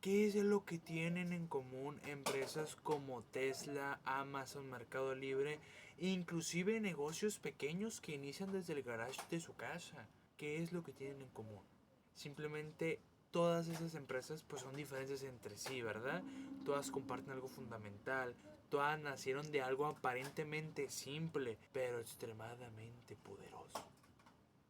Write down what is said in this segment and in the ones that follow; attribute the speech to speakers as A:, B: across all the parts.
A: ¿Qué es lo que tienen en común empresas como Tesla, Amazon, Mercado Libre, e inclusive negocios pequeños que inician desde el garage de su casa? ¿Qué es lo que tienen en común? Simplemente todas esas empresas pues son diferentes entre sí, ¿verdad? Todas comparten algo fundamental, todas nacieron de algo aparentemente simple, pero extremadamente poderoso.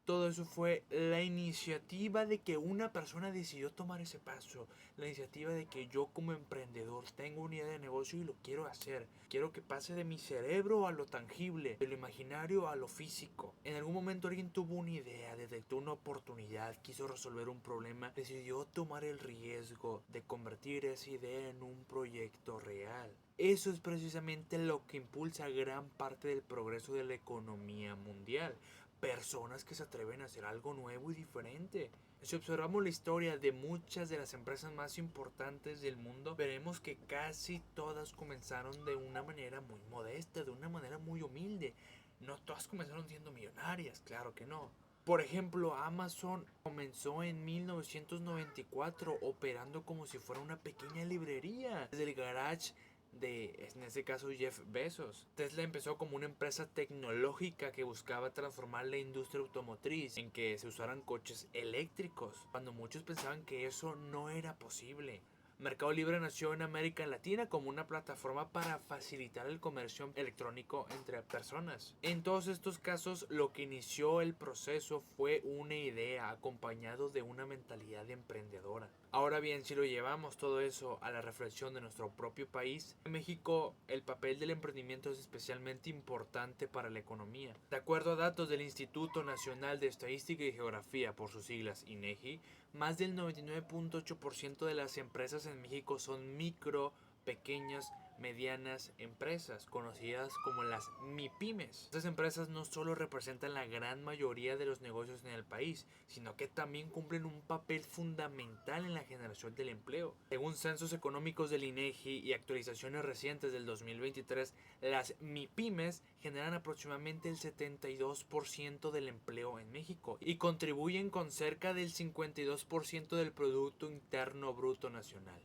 A: Todo eso fue la iniciativa de que una persona decidió tomar ese paso. La iniciativa de que yo como emprendedor tengo una idea de negocio y lo quiero hacer. Quiero que pase de mi cerebro a lo tangible, de lo imaginario a lo físico. En algún momento alguien tuvo una idea, detectó una oportunidad, quiso resolver un problema, decidió tomar el riesgo de convertir esa idea en un proyecto real. Eso es precisamente lo que impulsa gran parte del progreso de la economía mundial. Personas que se atreven a hacer algo nuevo y diferente. Si observamos la historia de muchas de las empresas más importantes del mundo, veremos que casi todas comenzaron de una manera muy modesta, de una manera muy humilde. No todas comenzaron siendo millonarias, claro que no. Por ejemplo, Amazon comenzó en 1994 operando como si fuera una pequeña librería desde el garage de, en este caso, Jeff Bezos. Tesla empezó como una empresa tecnológica que buscaba transformar la industria automotriz en que se usaran coches eléctricos, cuando muchos pensaban que eso no era posible. Mercado Libre nació en América Latina como una plataforma para facilitar el comercio electrónico entre personas. En todos estos casos, lo que inició el proceso fue una idea acompañado de una mentalidad emprendedora. Ahora bien, si lo llevamos todo eso a la reflexión de nuestro propio país, en México el papel del emprendimiento es especialmente importante para la economía. De acuerdo a datos del Instituto Nacional de Estadística y Geografía, por sus siglas INEGI, más del 99.8% de las empresas en México son micro, pequeñas, medianas empresas, conocidas como las MIPIMES. Estas empresas no solo representan la gran mayoría de los negocios en el país, sino que también cumplen un papel fundamental en la generación del empleo. Según censos económicos del INEGI y actualizaciones recientes del 2023, las MIPIMES generan aproximadamente el 72% del empleo en México y contribuyen con cerca del 52% del Producto Interno Bruto Nacional.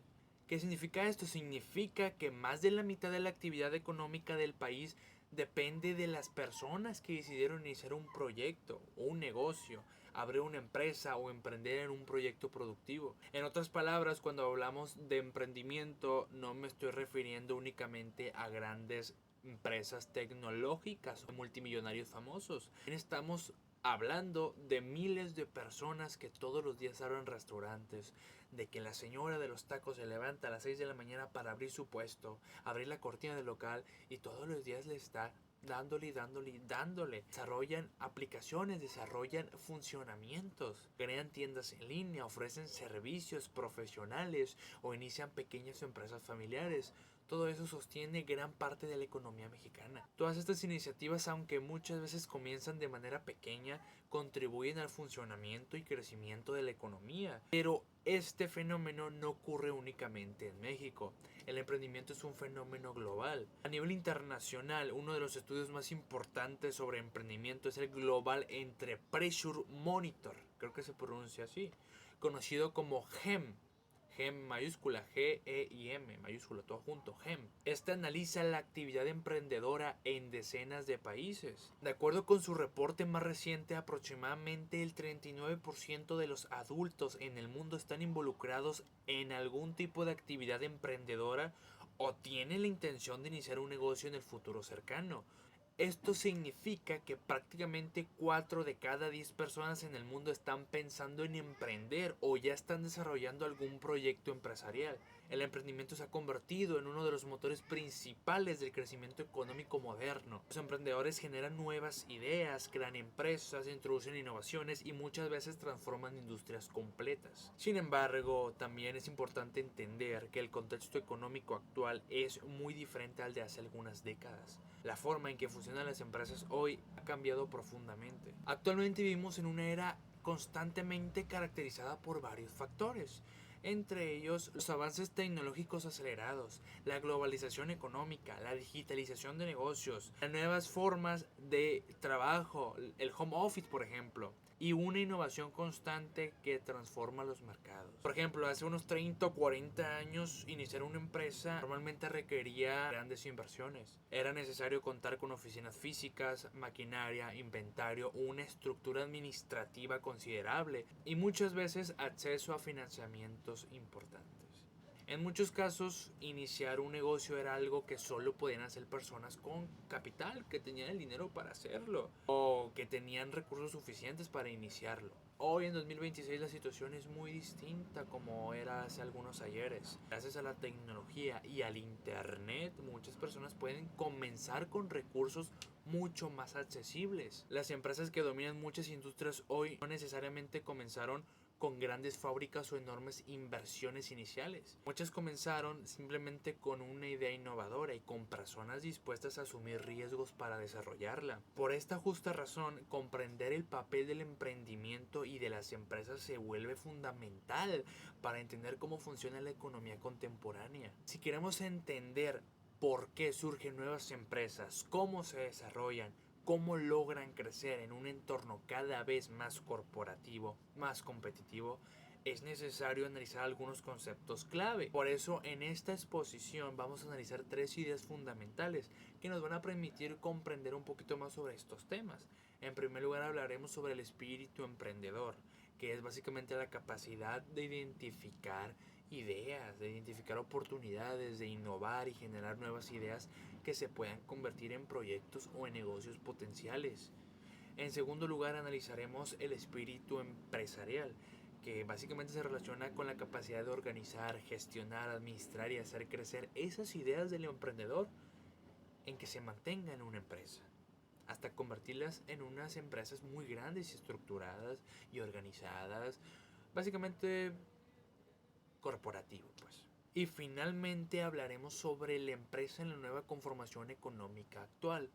A: ¿Qué significa esto? Significa que más de la mitad de la actividad económica del país depende de las personas que decidieron iniciar un proyecto o un negocio, abrir una empresa o emprender en un proyecto productivo. En otras palabras, cuando hablamos de emprendimiento, no me estoy refiriendo únicamente a grandes empresas tecnológicas o multimillonarios famosos. Estamos hablando de miles de personas que todos los días abren restaurantes, de que la señora de los tacos se levanta a las 6 de la mañana para abrir su puesto, abrir la cortina del local y todos los días le está dándole y dándole y dándole. Desarrollan aplicaciones, desarrollan funcionamientos, crean tiendas en línea, ofrecen servicios profesionales o inician pequeñas empresas familiares. Todo eso sostiene gran parte de la economía mexicana. Todas estas iniciativas, aunque muchas veces comienzan de manera pequeña, contribuyen al funcionamiento y crecimiento de la economía. Pero este fenómeno no ocurre únicamente en México. El emprendimiento es un fenómeno global. A nivel internacional, uno de los estudios más importantes sobre emprendimiento es el Global Entrepreneurship Monitor, creo que se pronuncia así, conocido como GEM. GEM mayúscula, G-E-I-M mayúscula, todo junto, GEM. Este analiza la actividad emprendedora en decenas de países. De acuerdo con su reporte más reciente, aproximadamente el 39% de los adultos en el mundo están involucrados en algún tipo de actividad emprendedora o tienen la intención de iniciar un negocio en el futuro cercano. Esto significa que prácticamente 4 de cada 10 personas en el mundo están pensando en emprender o ya están desarrollando algún proyecto empresarial. El emprendimiento se ha convertido en uno de los motores principales del crecimiento económico moderno. Los emprendedores generan nuevas ideas, crean empresas, introducen innovaciones y muchas veces transforman industrias completas. Sin embargo, también es importante entender que el contexto económico actual es muy diferente al de hace algunas décadas. La forma en que funcionan las empresas hoy ha cambiado profundamente. Actualmente vivimos en una era constantemente caracterizada por varios factores, entre ellos los avances tecnológicos acelerados, la globalización económica, la digitalización de negocios, las nuevas formas de trabajo, el home office por ejemplo, y una innovación constante que transforma los mercados. Por ejemplo, hace unos 30 o 40 años iniciar una empresa normalmente requería grandes inversiones. Era necesario contar con oficinas físicas, maquinaria, inventario, una estructura administrativa considerable y muchas veces acceso a financiamientos importantes. En muchos casos, iniciar un negocio era algo que solo podían hacer personas con capital, que tenían el dinero para hacerlo o que tenían recursos suficientes para iniciarlo. Hoy en 2026 la situación es muy distinta como era hace algunos ayeres. Gracias a la tecnología y al internet, muchas personas pueden comenzar con recursos mucho más accesibles. Las empresas que dominan muchas industrias hoy no necesariamente comenzaron con grandes fábricas o enormes inversiones iniciales. Muchas comenzaron simplemente con una idea innovadora y con personas dispuestas a asumir riesgos para desarrollarla. Por esta justa razón, comprender el papel del emprendimiento y de las empresas se vuelve fundamental para entender cómo funciona la economía contemporánea. Si queremos entender por qué surgen nuevas empresas, cómo se desarrollan, cómo logran crecer en un entorno cada vez más corporativo, más competitivo, es necesario analizar algunos conceptos clave. Por eso en esta exposición vamos a analizar 3 ideas fundamentales que nos van a permitir comprender un poquito más sobre estos temas. En primer lugar hablaremos sobre el espíritu emprendedor, que es básicamente la capacidad de identificar ideas, de identificar oportunidades, de innovar y generar nuevas ideas que se puedan convertir en proyectos o en negocios potenciales. En segundo lugar, analizaremos el espíritu empresarial, que básicamente se relaciona con la capacidad de organizar, gestionar, administrar y hacer crecer esas ideas del emprendedor en que se mantenga en una empresa, hasta convertirlas en unas empresas muy grandes y estructuradas y organizadas, básicamente corporativo, pues. Y finalmente hablaremos sobre la empresa en la nueva conformación económica actual,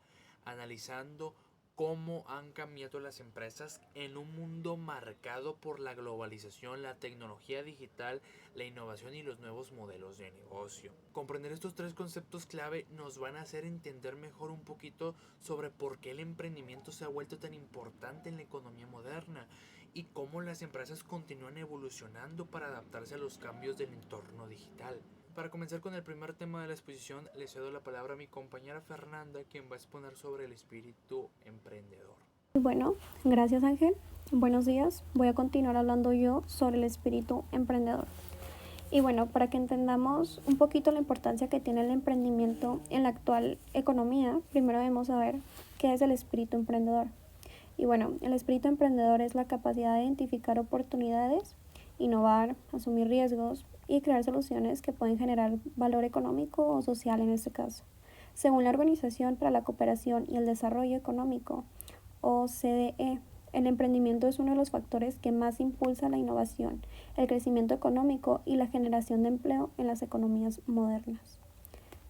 A: analizando cómo han cambiado las empresas en un mundo marcado por la globalización, la tecnología digital, la innovación y los nuevos modelos de negocio. Comprender estos 3 conceptos clave nos van a hacer entender mejor un poquito sobre por qué el emprendimiento se ha vuelto tan importante en la economía moderna y cómo las empresas continúan evolucionando para adaptarse a los cambios del entorno digital. Para comenzar con el primer tema de la exposición, le cedo la palabra a mi compañera Fernanda, quien va a exponer sobre el espíritu emprendedor.
B: Bueno, gracias Ángel. Buenos días. Voy a continuar hablando yo sobre el espíritu emprendedor. Y bueno, para que entendamos un poquito la importancia que tiene el emprendimiento en la actual economía, primero debemos saber qué es el espíritu emprendedor. Y bueno, el espíritu emprendedor es la capacidad de identificar oportunidades, innovar, asumir riesgos y crear soluciones que pueden generar valor económico o social en este caso. Según la Organización para la Cooperación y el Desarrollo Económico, OCDE, el emprendimiento es uno de los factores que más impulsa la innovación, el crecimiento económico y la generación de empleo en las economías modernas.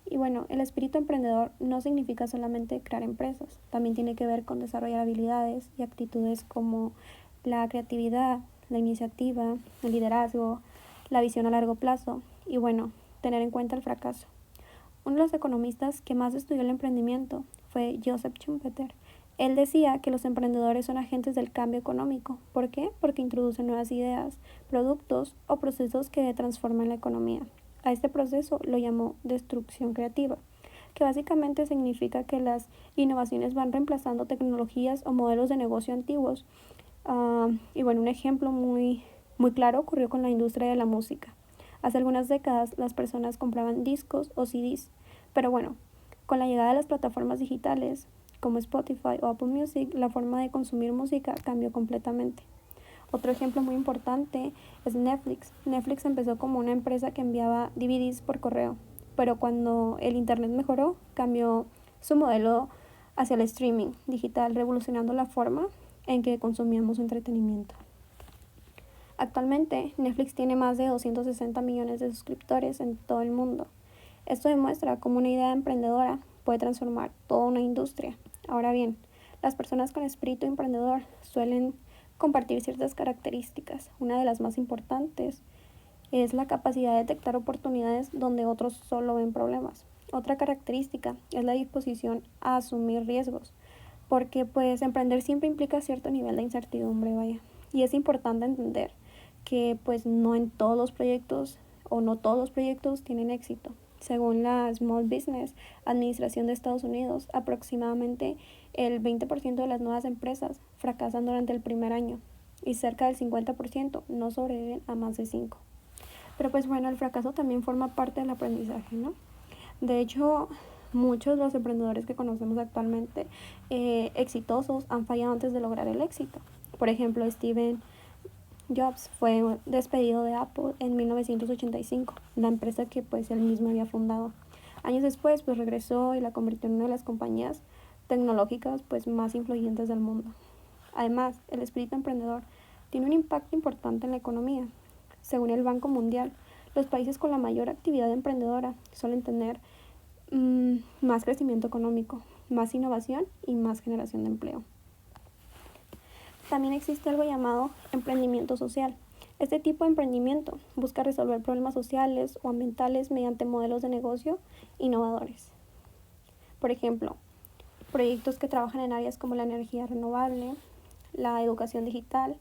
B: Y bueno, el espíritu emprendedor no significa solamente crear empresas, también tiene que ver con desarrollar habilidades y actitudes como la creatividad, la iniciativa, el liderazgo, la visión a largo plazo y bueno, tener en cuenta el fracaso. Uno de los economistas que más estudió el emprendimiento fue Joseph Schumpeter. Él decía que los emprendedores son agentes del cambio económico. ¿Por qué? Porque introducen nuevas ideas, productos o procesos que transforman la economía. A este proceso lo llamó destrucción creativa, que básicamente significa que las innovaciones van reemplazando tecnologías o modelos de negocio antiguos. Y bueno, un ejemplo muy claro ocurrió con la industria de la música. Hace algunas décadas las personas compraban discos o CDs, pero bueno, con la llegada de las plataformas digitales como Spotify o Apple Music, la forma de consumir música cambió completamente. Otro ejemplo muy importante es Netflix. Netflix empezó como una empresa que enviaba DVDs por correo, pero cuando el internet mejoró, cambió su modelo hacia el streaming digital, revolucionando la forma en que consumíamos entretenimiento. Actualmente, Netflix tiene más de 260 millones de suscriptores en todo el mundo. Esto demuestra cómo una idea emprendedora puede transformar toda una industria. Ahora bien, las personas con espíritu emprendedor suelen compartir ciertas características. Una de las más importantes es la capacidad de detectar oportunidades donde otros solo ven problemas. Otra característica es la disposición a asumir riesgos. porque pues emprender siempre implica cierto nivel de incertidumbre, vaya. Y es importante entender que pues no en todos los proyectos o no todos los proyectos tienen éxito. Según la Small Business Administración de Estados Unidos, aproximadamente el 20% de las nuevas empresas fracasan durante el primer año y cerca del 50% no sobreviven a más de 5. Pero pues bueno, el fracaso también forma parte del aprendizaje, ¿no? De hecho, muchos de los emprendedores que conocemos actualmente exitosos han fallado antes de lograr el éxito. Por ejemplo, Steve Jobs fue despedido de Apple en 1985, la empresa que pues él mismo había fundado. Años después pues regresó y la convirtió en una de las compañías tecnológicas pues más influyentes del mundo. Además, el espíritu emprendedor tiene un impacto importante en la economía. Según el Banco Mundial, los países con la mayor actividad emprendedora suelen tener más crecimiento económico, más innovación y más generación de empleo. También existe algo llamado emprendimiento social. Este tipo de emprendimiento busca resolver problemas sociales o ambientales mediante modelos de negocio innovadores. Por ejemplo, proyectos que trabajan en áreas como la energía renovable, la educación digital,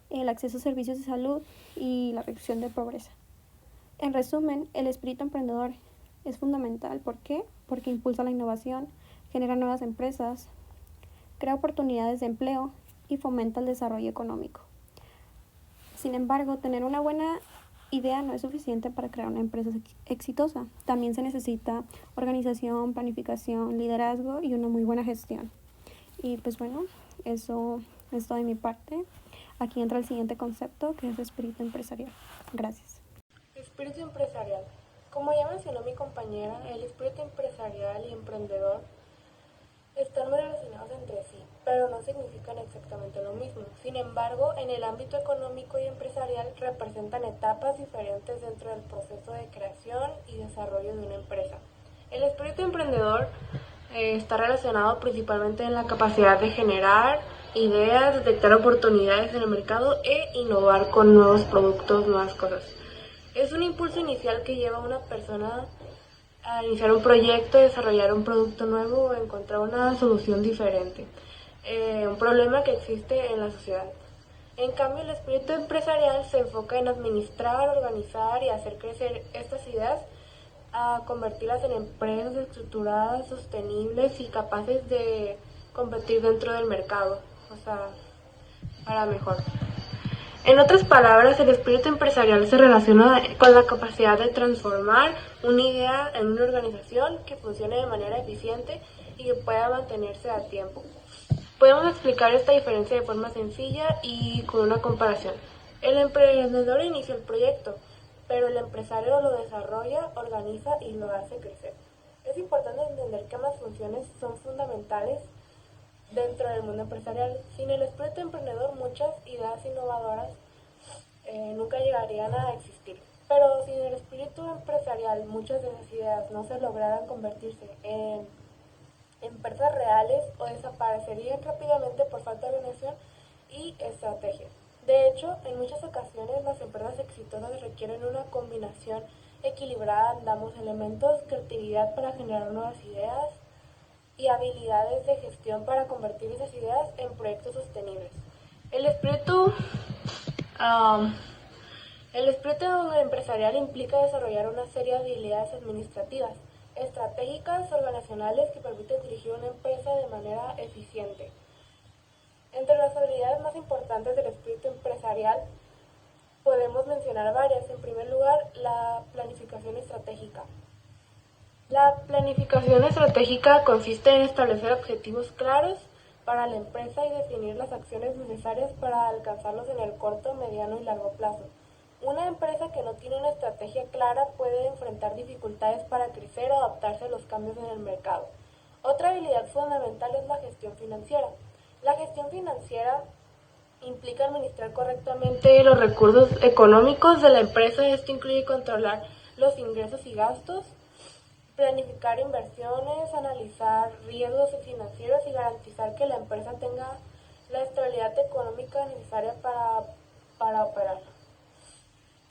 B: el acceso a servicios de salud y la reducción de pobreza. En resumen, el espíritu emprendedor es fundamental. ¿Por qué? Porque impulsa la innovación, genera nuevas empresas, crea oportunidades de empleo y fomenta el desarrollo económico. Sin embargo, tener una buena idea no es suficiente para crear una empresa exitosa. También se necesita organización, planificación, liderazgo y una muy buena gestión. Y pues bueno, eso es todo de mi parte. Aquí entra el siguiente concepto, que es espíritu empresarial. Gracias.
C: Espíritu empresarial. Como ya mencionó mi compañera, el espíritu empresarial y emprendedor están muy relacionados entre sí, pero no significan exactamente lo mismo. Sin embargo, en el ámbito económico y empresarial representan etapas diferentes dentro del proceso de creación y desarrollo de una empresa. El espíritu emprendedor está relacionado principalmente en la capacidad de generar ideas, detectar oportunidades en el mercado e innovar con nuevos productos, nuevas cosas. Es un impulso inicial que lleva a una persona a iniciar un proyecto, desarrollar un producto nuevo o encontrar una solución diferente, un problema que existe en la sociedad. En cambio, el espíritu empresarial se enfoca en administrar, organizar y hacer crecer estas ideas, a convertirlas en empresas estructuradas, sostenibles y capaces de competir dentro del mercado, o sea, para mejor. En otras palabras, el espíritu empresarial se relaciona con la capacidad de transformar una idea en una organización que funcione de manera eficiente y que pueda mantenerse a tiempo. Podemos explicar esta diferencia de forma sencilla y con una comparación. El emprendedor inicia el proyecto, pero el empresario lo desarrolla, organiza y lo hace crecer. Es importante entender que ambas funciones son fundamentales dentro del mundo empresarial. Sin el espíritu emprendedor, muchas ideas innovadoras nunca llegarían a existir. Pero sin el espíritu empresarial, muchas de esas ideas no se lograran convertirse en empresas reales o desaparecerían rápidamente por falta de organización y estrategia. De hecho, en muchas ocasiones las empresas exitosas requieren una combinación equilibrada de ambos elementos: creatividad para generar nuevas ideas y habilidades de gestión para convertir esas ideas en proyectos sostenibles. El espíritu empresarial implica desarrollar una serie de habilidades administrativas, estratégicas, organizacionales que permiten dirigir una empresa de manera eficiente. Entre las habilidades más importantes del espíritu empresarial podemos mencionar varias. En primer lugar, la planificación estratégica. La planificación estratégica consiste en establecer objetivos claros para la empresa y definir las acciones necesarias para alcanzarlos en el corto, mediano y largo plazo. Una empresa que no tiene una estrategia clara puede enfrentar dificultades para crecer o adaptarse a los cambios en el mercado. Otra habilidad fundamental es la gestión financiera. La gestión financiera implica administrar correctamente los recursos económicos de la empresa. Esto incluye controlar los ingresos y gastos, planificar inversiones, analizar riesgos financieros y garantizar que la empresa tenga la estabilidad económica necesaria para operar.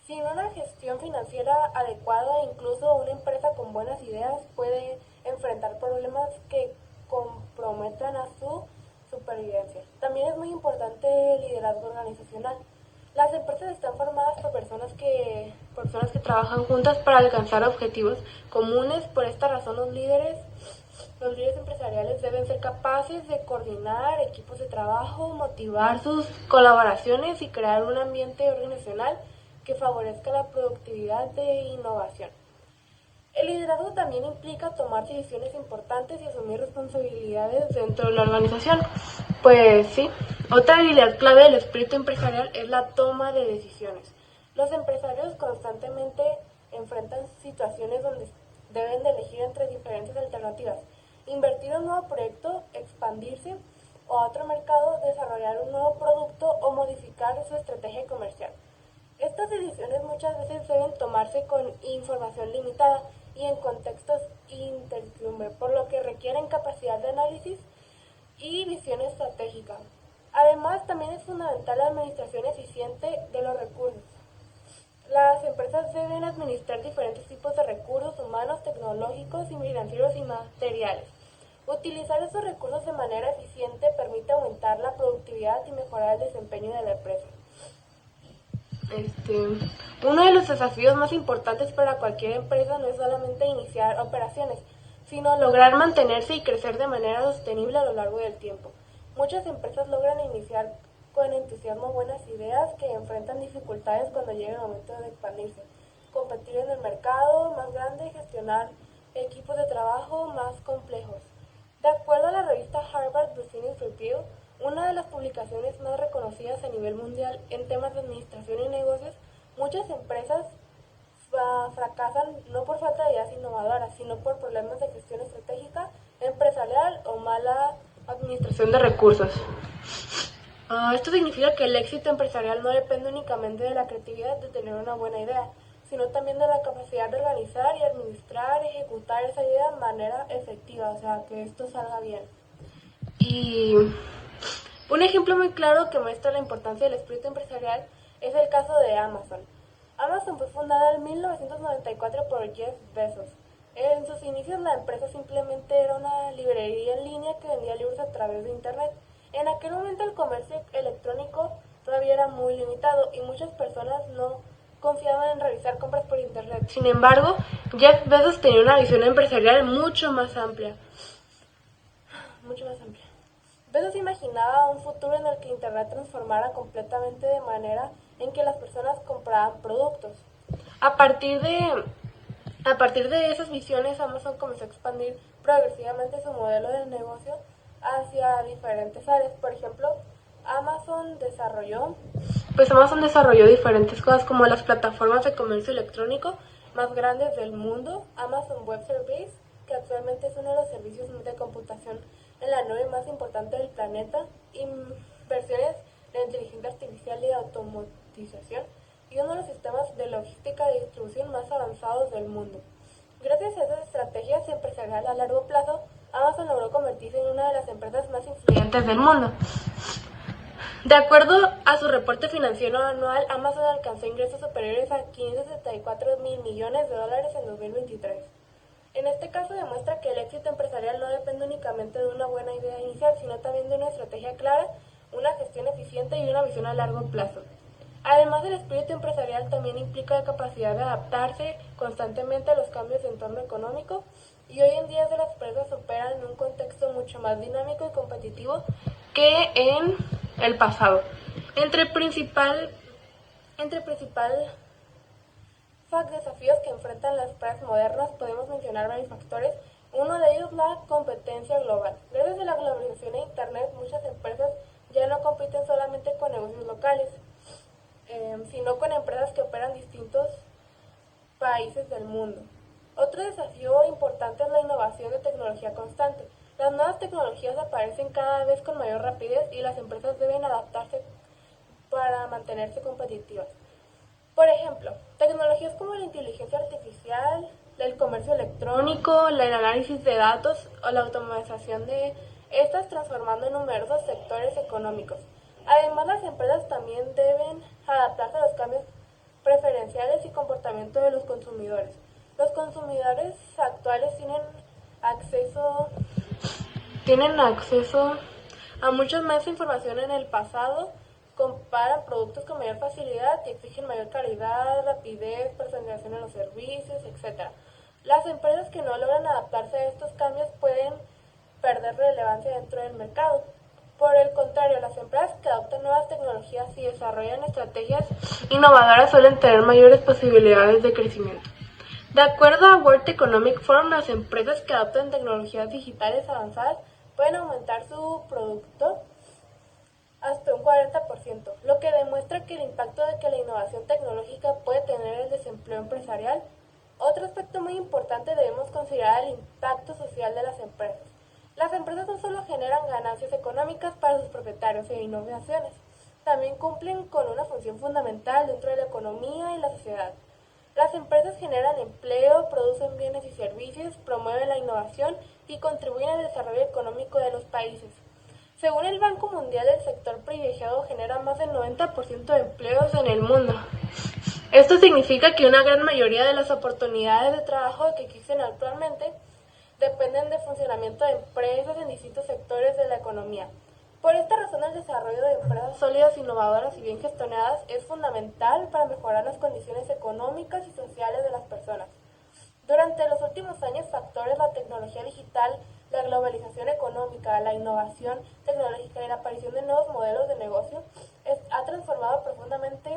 C: Sin una gestión financiera adecuada, incluso una empresa con buenas ideas puede enfrentar problemas que comprometan a su también es muy importante el liderazgo organizacional. Las empresas están formadas por personas que trabajan juntas para alcanzar objetivos comunes. Por esta razón, los líderes empresariales deben ser capaces de coordinar equipos de trabajo, motivar sus colaboraciones y crear un ambiente organizacional que favorezca la productividad e innovación. El liderazgo también implica tomar decisiones importantes y asumir responsabilidades dentro de la organización. Pues sí, otra habilidad clave del espíritu empresarial es la toma de decisiones. Los empresarios constantemente enfrentan situaciones donde deben de elegir entre diferentes alternativas: invertir en un nuevo proyecto, expandirse o a otro mercado, desarrollar un nuevo producto o modificar su estrategia comercial. Estas decisiones muchas veces deben tomarse con información limitada y en contextos incertidumbre, por lo que requieren capacidad de análisis y visión estratégica. Además, también es fundamental la administración eficiente de los recursos. Las empresas deben administrar diferentes tipos de recursos humanos, tecnológicos y financieros y materiales. Utilizar esos recursos de manera eficiente permite aumentar la productividad y mejorar el desempeño de la empresa. Uno de los desafíos más importantes para cualquier empresa no es solamente iniciar operaciones, sino lograr mantenerse y crecer de manera sostenible a lo largo del tiempo. Muchas empresas logran iniciar con entusiasmo buenas ideas que enfrentan dificultades cuando llega el momento de expandirse, competir en el mercado más grande, gestionar equipos de trabajo más complejos. De acuerdo a la revista Harvard Business Review, una de las publicaciones más reconocidas a nivel mundial en temas de administración y negocios, muchas empresas fracasan no por falta de ideas innovadoras, sino por problemas de gestión estratégica, empresarial o mala administración de recursos. Esto significa que el éxito empresarial no depende únicamente de la creatividad de tener una buena idea, sino también de la capacidad de organizar y administrar, ejecutar esa idea de manera efectiva, o sea, que esto salga bien. Y un ejemplo muy claro que muestra la importancia del espíritu empresarial es el caso de Amazon. Amazon fue fundada en 1994 por Jeff Bezos. En sus inicios la empresa simplemente era una librería en línea que vendía libros a través de internet. En aquel momento el comercio electrónico todavía era muy limitado y muchas personas no confiaban en realizar compras por internet. Sin embargo, Jeff Bezos tenía una visión empresarial mucho más amplia. Bezos imaginaba un futuro en el que internet transformara completamente de manera en que las personas compraban productos. A partir de esas visiones, Amazon comenzó a expandir progresivamente su modelo de negocio hacia diferentes áreas. Por ejemplo, Amazon desarrolló diferentes cosas como las plataformas de comercio electrónico más grandes del mundo, Amazon Web Service, que actualmente es uno de los servicios de computación en la nube más importante del planeta, inversiones de inteligencia artificial y de automatización, y uno de los sistemas de logística y distribución más avanzados del mundo. Gracias a esas estrategias empresariales a largo plazo, Amazon logró convertirse en una de las empresas más influyentes del mundo. De acuerdo a su reporte financiero anual, Amazon alcanzó ingresos superiores a $574 millones en 2023. En este caso demuestra que el éxito empresarial no depende únicamente de una buena idea inicial, sino también de una estrategia clara, una gestión eficiente y una visión a largo plazo. Además del espíritu empresarial, también implica la capacidad de adaptarse constantemente a los cambios de entorno económico, y hoy en día las empresas operan en un contexto mucho más dinámico y competitivo que en el pasado. Entre principal desafíos que enfrentan las empresas modernas podemos mencionar varios factores. Uno de ellos, la competencia global. Gracias a la globalización e internet, muchas empresas ya no compiten solamente con negocios locales, sino con empresas que operan en distintos países del mundo. Otro desafío importante es la innovación de tecnología constante. Las nuevas tecnologías aparecen cada vez con mayor rapidez y las empresas deben adaptarse para mantenerse competitivas. Por ejemplo, tecnologías como la inteligencia artificial, el comercio electrónico, el análisis de datos o la automatización de estas transformando en numerosos sectores económicos. Además, las empresas también deben adaptarse a los cambios preferenciales y comportamiento de los consumidores. Los consumidores actuales tienen acceso a mucha más información en el pasado, comparan productos con mayor facilidad y exigen mayor calidad, rapidez, personalización en los servicios, etc. Las empresas que no logran adaptarse a estos cambios pueden perder relevancia dentro del mercado. Por el contrario, las empresas que adoptan nuevas tecnologías y desarrollan estrategias innovadoras suelen tener mayores posibilidades de crecimiento. De acuerdo a World Economic Forum, las empresas que adoptan tecnologías digitales avanzadas pueden aumentar su producto hasta un 40%, lo que demuestra que el impacto de que la innovación tecnológica puede tener en el desempleo empresarial. Otro aspecto muy importante debemos considerar el impacto social de las empresas. Las empresas no solo generan ganancias económicas para sus propietarios e innovaciones, también cumplen con una función fundamental dentro de la economía y la sociedad. Las empresas generan empleo, producen bienes y servicios, promueven la innovación y contribuyen al desarrollo económico de los países. Según el Banco Mundial, el sector privilegiado genera más del 90% de empleos en el mundo. Esto significa que una gran mayoría de las oportunidades de trabajo que existen actualmente dependen del funcionamiento de empresas en distintos sectores de la economía. Por esta razón, el desarrollo de empresas sólidas, innovadoras y bien gestionadas es fundamental para mejorar las condiciones económicas y sociales de las personas. Durante los últimos años, factores la tecnología digital, la globalización económica, la innovación tecnológica y la aparición de nuevos modelos de negocio ha transformado profundamente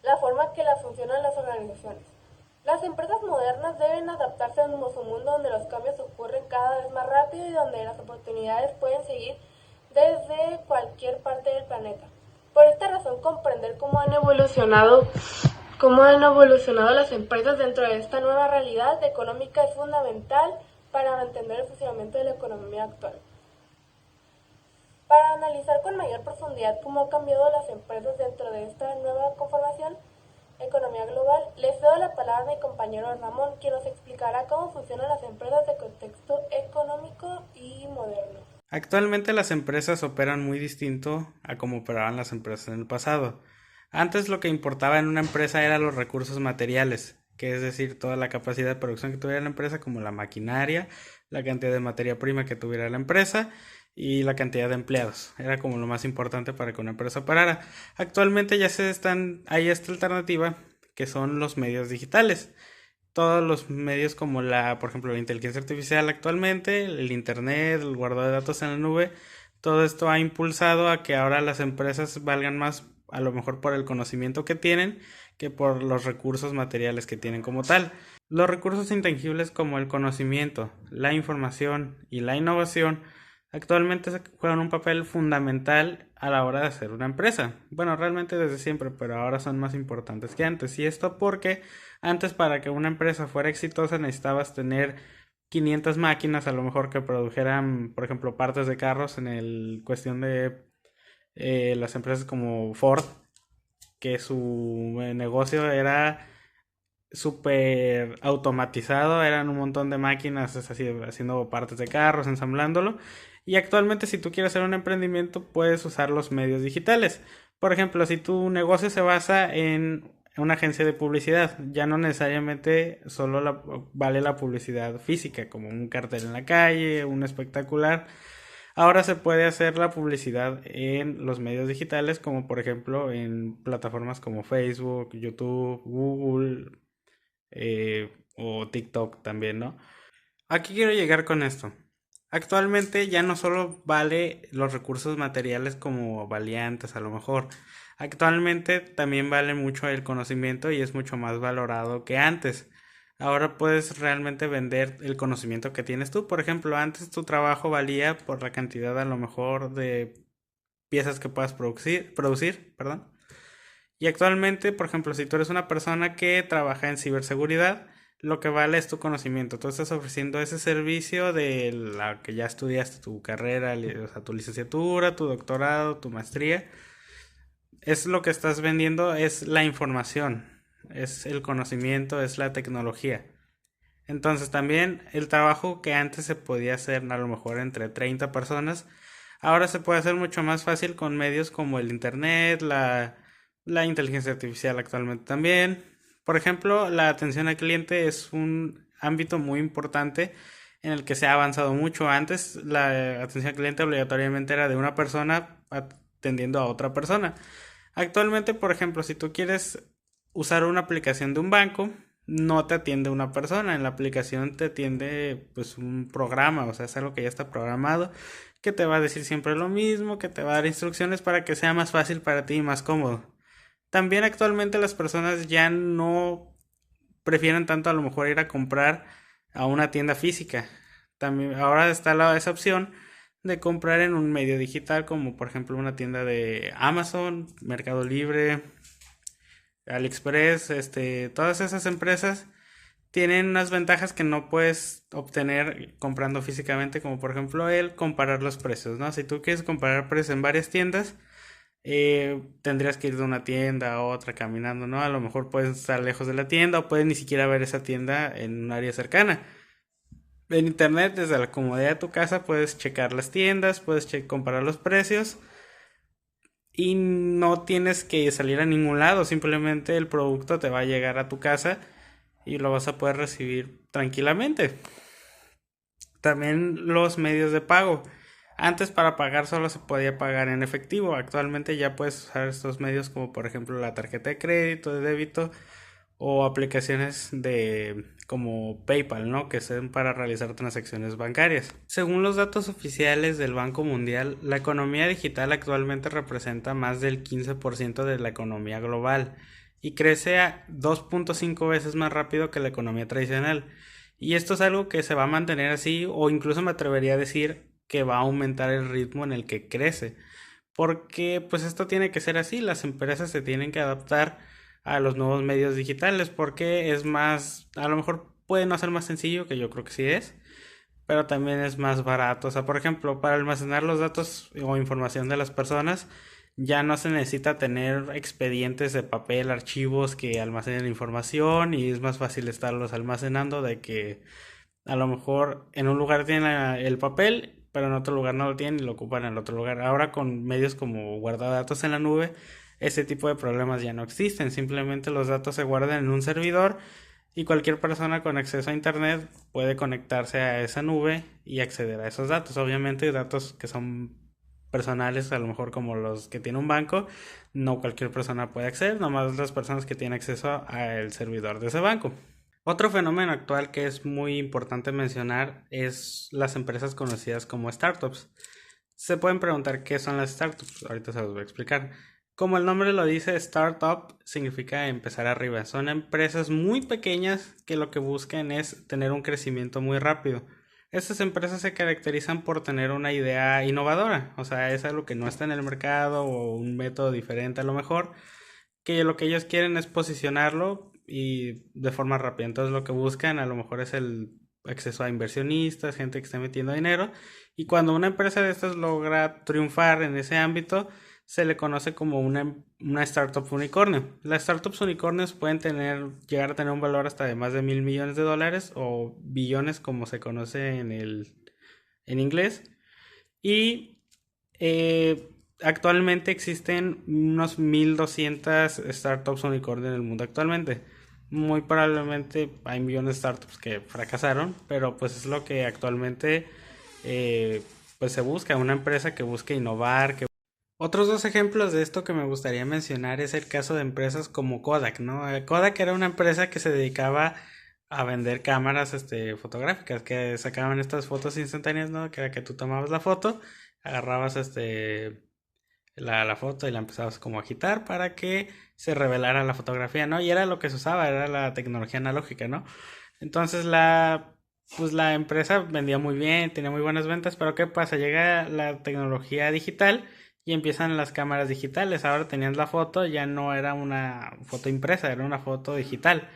C: la forma que funcionan las organizaciones. Las empresas modernas deben adaptarse a un nuevo mundo donde los cambios ocurren cada vez más rápido y donde las oportunidades pueden seguir desde cualquier parte del planeta. Por esta razón, comprender cómo han evolucionado las empresas dentro de esta nueva realidad económica es fundamental para entender el funcionamiento de la economía actual. Para analizar con mayor profundidad cómo han cambiado las empresas dentro de esta nueva conformación, economía global, le cedo la palabra a mi compañero Ramón, quien nos explicará cómo funcionan las empresas de contexto económico y moderno.
D: Actualmente las empresas operan muy distinto a cómo operaban las empresas en el pasado. Antes lo que importaba en una empresa eran los recursos materiales, que es decir, toda la capacidad de producción que tuviera la empresa, como la maquinaria, la cantidad de materia prima que tuviera la empresa y la cantidad de empleados. Era como lo más importante para que una empresa operara. Actualmente hay esta alternativa que son los medios digitales. Todos los medios como por ejemplo, la inteligencia artificial actualmente, el internet, el guardado de datos en la nube, todo esto ha impulsado a que ahora las empresas valgan más a lo mejor por el conocimiento que tienen que por los recursos materiales que tienen como tal. Los recursos intangibles como el conocimiento, la información y la innovación actualmente juegan un papel fundamental a la hora de hacer una empresa. Bueno, realmente desde siempre, pero ahora son más importantes que antes. Y esto porque antes, para que una empresa fuera exitosa, necesitabas tener 500 máquinas a lo mejor que produjeran, por ejemplo, partes de carros en cuestión de las empresas como Ford, que su negocio era súper automatizado, eran un montón de máquinas así, haciendo partes de carros, ensamblándolo. Y actualmente, si tú quieres hacer un emprendimiento, puedes usar los medios digitales. Por ejemplo, si tu negocio se basa en una agencia de publicidad, ya no necesariamente solo vale la publicidad física, como un cartel en la calle, un espectacular. Ahora se puede hacer la publicidad en los medios digitales, como por ejemplo en plataformas como Facebook, YouTube, Google o TikTok también, ¿no? Aquí quiero llegar con esto. Actualmente ya no solo vale los recursos materiales como valía antes a lo mejor. Actualmente también vale mucho el conocimiento y es mucho más valorado que antes. Ahora puedes realmente vender el conocimiento que tienes tú. Por ejemplo, antes tu trabajo valía por la cantidad a lo mejor de piezas que puedas producir, perdón. Y actualmente, por ejemplo, si tú eres una persona que trabaja en ciberseguridad, lo que vale es tu conocimiento. Tú estás ofreciendo ese servicio de la que ya estudiaste, tu carrera, o sea, tu licenciatura, tu doctorado, tu maestría. Es lo que estás vendiendo, es la información, es el conocimiento, es la tecnología. Entonces también el trabajo que antes se podía hacer a lo mejor entre 30 personas, ahora se puede hacer mucho más fácil con medios como el internet, la inteligencia artificial actualmente también. Por ejemplo, la atención al cliente es un ámbito muy importante en el que se ha avanzado mucho. Antes la atención al cliente obligatoriamente era de una persona atendiendo a otra persona. Actualmente, por ejemplo, si tú quieres usar una aplicación de un banco, no te atiende una persona, en la aplicación te atiende pues un programa, o sea, es algo que ya está programado, que te va a decir siempre lo mismo, que te va a dar instrucciones para que sea más fácil para ti y más cómodo. También actualmente las personas ya no prefieren tanto a lo mejor ir a comprar a una tienda física. También ahora está esa opción de comprar en un medio digital como por ejemplo una tienda de Amazon, Mercado Libre, AliExpress, todas esas empresas tienen unas ventajas que no puedes obtener comprando físicamente, como por ejemplo el comparar los precios, ¿no? Si tú quieres comparar precios en varias tiendas, tendrías que ir de una tienda a otra caminando, ¿no? A lo mejor puedes estar lejos de la tienda o puedes ni siquiera ver esa tienda en un área cercana. En internet, desde la comodidad de tu casa, puedes checar las tiendas, puedes comparar los precios y no tienes que salir a ningún lado, simplemente el producto te va a llegar a tu casa y lo vas a poder recibir tranquilamente. También los medios de pago. Antes para pagar solo se podía pagar en efectivo. Actualmente ya puedes usar estos medios como por ejemplo la tarjeta de crédito, de débito o aplicaciones de como PayPal, ¿no? Que son para realizar transacciones bancarias. Según los datos oficiales del Banco Mundial, la economía digital actualmente representa más del 15% de la economía global y crece a 2.5 veces más rápido que la economía tradicional. Y esto es algo que se va a mantener así, o incluso me atrevería a decir que va a aumentar el ritmo en el que crece. Porque pues esto tiene que ser así, las empresas se tienen que adaptar a los nuevos medios digitales porque es más, a lo mejor puede no ser más sencillo, que yo creo que sí es, pero también es más barato. O sea, por ejemplo, para almacenar los datos o información de las personas, ya no se necesita tener expedientes de papel, archivos que almacenen información y es más fácil estarlos almacenando de que a lo mejor en un lugar tienen el papel, pero en otro lugar no lo tienen y lo ocupan en el otro lugar. Ahora con medios como guardar datos en la nube, ese tipo de problemas ya no existen. Simplemente los datos se guardan en un servidor y cualquier persona con acceso a internet puede conectarse a esa nube y acceder a esos datos. Obviamente datos que son personales, a lo mejor como los que tiene un banco, no cualquier persona puede acceder, nomás las personas que tienen acceso al servidor de ese banco. Otro fenómeno actual que es muy importante mencionar es las empresas conocidas como startups. Se pueden preguntar qué son las startups, ahorita se los voy a explicar. Como el nombre lo dice, startup significa empezar arriba. Son empresas muy pequeñas que lo que buscan es tener un crecimiento muy rápido. Estas empresas se caracterizan por tener una idea innovadora, o sea, es algo que no está en el mercado o un método diferente a lo mejor, que lo que ellos quieren es posicionarlo y de forma rápida. Entonces lo que buscan a lo mejor es el acceso a inversionistas, gente que esté metiendo dinero, y cuando una empresa de estas logra triunfar en ese ámbito, se le conoce como una startup unicornio. Las startups unicornios pueden llegar a tener un valor hasta de más de $1,000,000,000 o billones como se conoce en inglés. Y actualmente existen unos 1,200 startups unicornio en el mundo actualmente. Muy probablemente hay millones de startups que fracasaron, pero pues es lo que actualmente pues se busca, una empresa que busque innovar. Otros dos ejemplos de esto que me gustaría mencionar es el caso de empresas como Kodak, ¿no? Kodak era una empresa que se dedicaba a vender cámaras fotográficas, que sacaban estas fotos instantáneas, ¿no? Que era que tú tomabas la foto, agarrabas la foto y la empezabas como a agitar para que se revelara la fotografía, ¿no? Y era lo que se usaba, era la tecnología analógica, ¿no? Entonces pues la empresa vendía muy bien, tenía muy buenas ventas, pero ¿qué pasa? Llega la tecnología digital y empiezan las cámaras digitales. Ahora tenían la foto, ya no era una foto impresa, era una foto digital.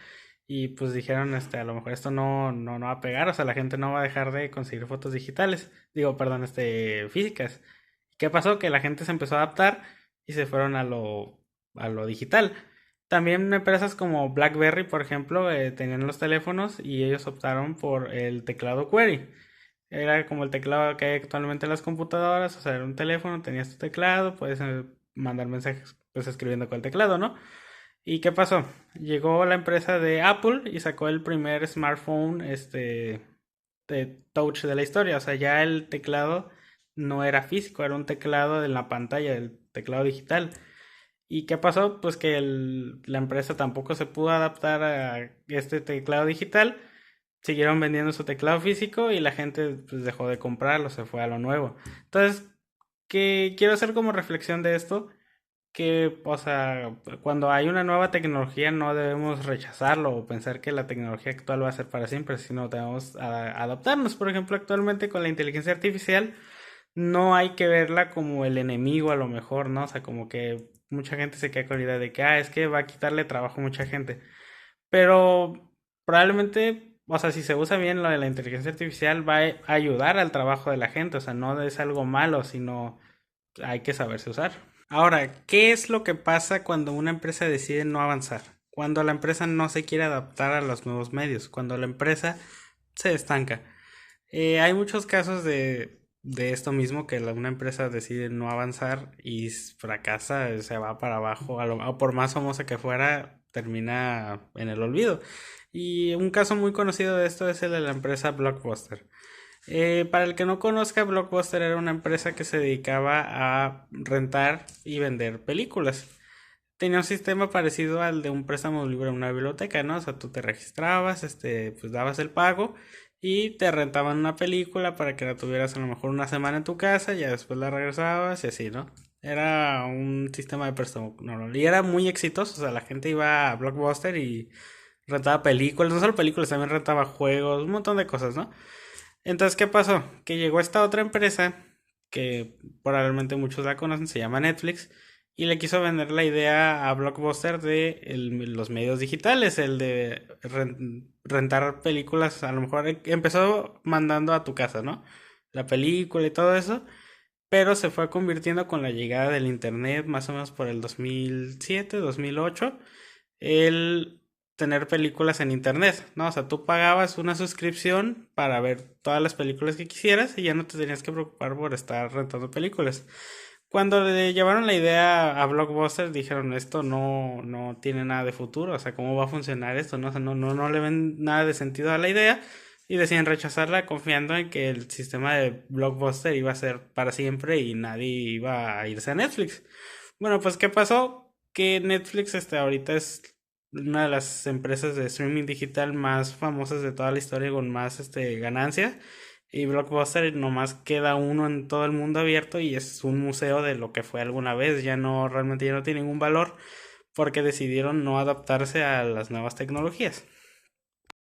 D: Y pues dijeron, a lo mejor esto no va a pegar, o sea, la gente no va a dejar de conseguir fotos digitales. Digo, perdón, físicas. ¿Qué pasó? Que la gente se empezó a adaptar y se fueron a lo digital. También empresas como BlackBerry, por ejemplo, tenían los teléfonos y ellos optaron por el teclado Query. Era como el teclado que hay actualmente en las computadoras, o sea, era un teléfono, tenías tu teclado, puedes mandar mensajes pues escribiendo con el teclado, ¿no? ¿Y qué pasó? Llegó la empresa de Apple y sacó el primer smartphone touch de la historia. O sea, ya el teclado no era físico, era un teclado en la pantalla, el teclado digital. ¿Y qué pasó? Pues que la empresa tampoco se pudo adaptar a este teclado digital. Siguieron vendiendo su teclado físico y la gente pues dejó de comprarlo, se fue a lo nuevo. Entonces, que quiero hacer como reflexión de esto, que, o sea, cuando hay una nueva tecnología no debemos rechazarlo o pensar que la tecnología actual va a ser para siempre, sino debemos adaptarnos. Por ejemplo, actualmente con la inteligencia artificial no hay que verla como el enemigo a lo mejor, ¿no? O sea, como que mucha gente se queda con la idea de que, es que va a quitarle trabajo a mucha gente. Pero probablemente, o sea, si se usa bien lo de la inteligencia artificial, va a ayudar al trabajo de la gente. O sea, no es algo malo, sino hay que saberse usar. Ahora, ¿qué es lo que pasa cuando una empresa decide no avanzar? Cuando la empresa no se quiere adaptar a los nuevos medios, cuando la empresa se estanca. Hay muchos casos de esto mismo, que una empresa decide no avanzar y fracasa, se va para abajo, por más famosa que fuera, termina en el olvido. Y un caso muy conocido de esto es el de la empresa Blockbuster. Para el que no conozca, Blockbuster era una empresa que se dedicaba a rentar y vender películas. Tenía un sistema parecido al de un préstamo libre en una biblioteca, ¿no? O sea, tú te registrabas, pues dabas el pago y te rentaban una película para que la tuvieras a lo mejor una semana en tu casa, y ya después la regresabas y así, ¿no? Era un sistema de préstamo normal y era muy exitoso. O sea, la gente iba a Blockbuster y rentaba películas, no solo películas, también rentaba juegos, un montón de cosas, ¿no? Entonces, ¿qué pasó? Que llegó esta otra empresa, que probablemente muchos la conocen, se llama Netflix, y le quiso vender la idea a Blockbuster de los medios digitales, el de rentar películas. A lo mejor empezó mandando a tu casa, ¿no? La película y todo eso, pero se fue convirtiendo con la llegada del internet, más o menos por el 2007, 2008, el tener películas en internet, ¿no? O sea, tú pagabas una suscripción para ver todas las películas que quisieras y ya no te tenías que preocupar por estar rentando películas. Cuando le llevaron la idea a Blockbuster, dijeron, esto no tiene nada de futuro. O sea, ¿cómo va a funcionar esto? No, o sea, no le ven nada de sentido a la idea y deciden rechazarla, confiando en que el sistema de Blockbuster iba a ser para siempre y nadie iba a irse a Netflix. Bueno, pues ¿qué pasó? Que Netflix ahorita es una de las empresas de streaming digital más famosas de toda la historia, con más ganancia. Y Blockbuster nomás queda uno en todo el mundo abierto y es un museo de lo que fue alguna vez. Realmente ya no tiene ningún valor porque decidieron no adaptarse a las nuevas tecnologías.